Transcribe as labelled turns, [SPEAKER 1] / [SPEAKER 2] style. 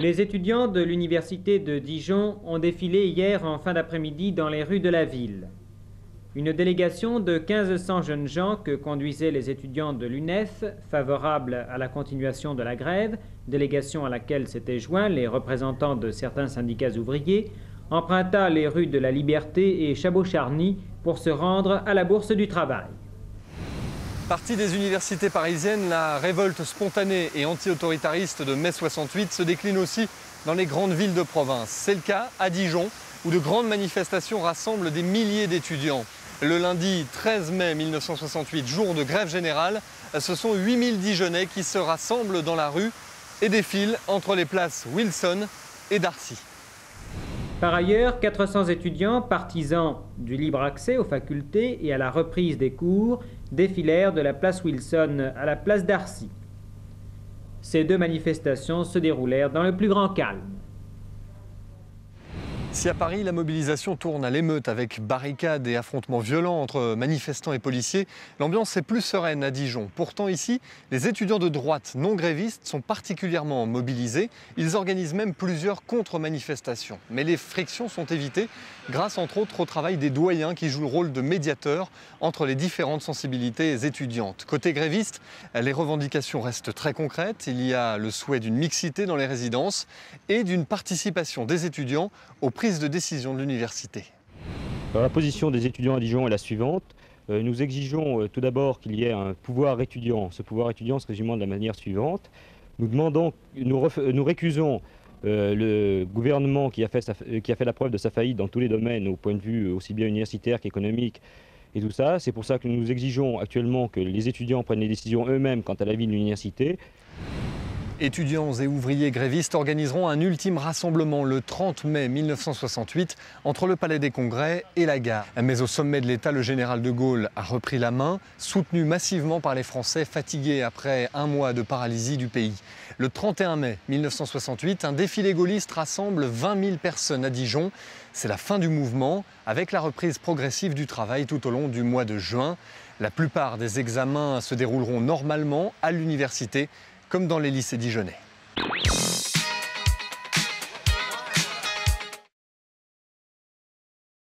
[SPEAKER 1] Les étudiants de l'université de Dijon ont défilé hier en fin d'après-midi dans les rues de la ville. Une délégation de 1500 jeunes gens que conduisaient les étudiants de l'UNEF, favorables à la continuation de la grève, délégation à laquelle s'étaient joints les représentants de certains syndicats ouvriers, emprunta les rues de la Liberté et Chabot-Charny pour se rendre à la Bourse du Travail.
[SPEAKER 2] Partie des universités parisiennes, la révolte spontanée et anti-autoritariste de mai 68 se décline aussi dans les grandes villes de province. C'est le cas à Dijon, où de grandes manifestations rassemblent des milliers d'étudiants. Le lundi 13 mai 1968, jour de grève générale, ce sont 8000 Dijonnais qui se rassemblent dans la rue et défilent entre les places Wilson et Darcy.
[SPEAKER 1] Par ailleurs, 400 étudiants partisans du libre accès aux facultés et à la reprise des cours défilèrent de la place Wilson à la place Darcy. Ces deux manifestations se déroulèrent dans le plus grand calme.
[SPEAKER 2] Si à Paris, la mobilisation tourne à l'émeute avec barricades et affrontements violents entre manifestants et policiers, l'ambiance est plus sereine à Dijon. Pourtant ici, les étudiants de droite non grévistes sont particulièrement mobilisés. Ils organisent même plusieurs contre-manifestations. Mais les frictions sont évitées grâce entre autres au travail des doyens qui jouent le rôle de médiateurs entre les différentes sensibilités étudiantes. Côté gréviste, les revendications restent très concrètes. Il y a le souhait d'une mixité dans les résidences et d'une participation des étudiants aux prises de décision de l'université.
[SPEAKER 3] La position des étudiants à Dijon est la suivante. Nous exigeons tout d'abord qu'il y ait un pouvoir étudiant. Ce pouvoir étudiant se résumant de la manière suivante. Nous récusons le gouvernement qui a fait la preuve de sa faillite dans tous les domaines, au point de vue aussi bien universitaire qu'économique et tout ça. C'est pour ça que nous exigeons actuellement que les étudiants prennent les décisions eux-mêmes quant à la vie de l'université.
[SPEAKER 2] Étudiants et ouvriers grévistes organiseront un ultime rassemblement le 30 mai 1968 entre le Palais des Congrès et la gare. Mais au sommet de l'État, le général de Gaulle a repris la main, soutenu massivement par les Français fatigués après un mois de paralysie du pays. Le 31 mai 1968, un défilé gaulliste rassemble 20 000 personnes à Dijon. C'est la fin du mouvement, avec la reprise progressive du travail tout au long du mois de juin. La plupart des examens se dérouleront normalement à l'université, comme dans les lycées dijonnais.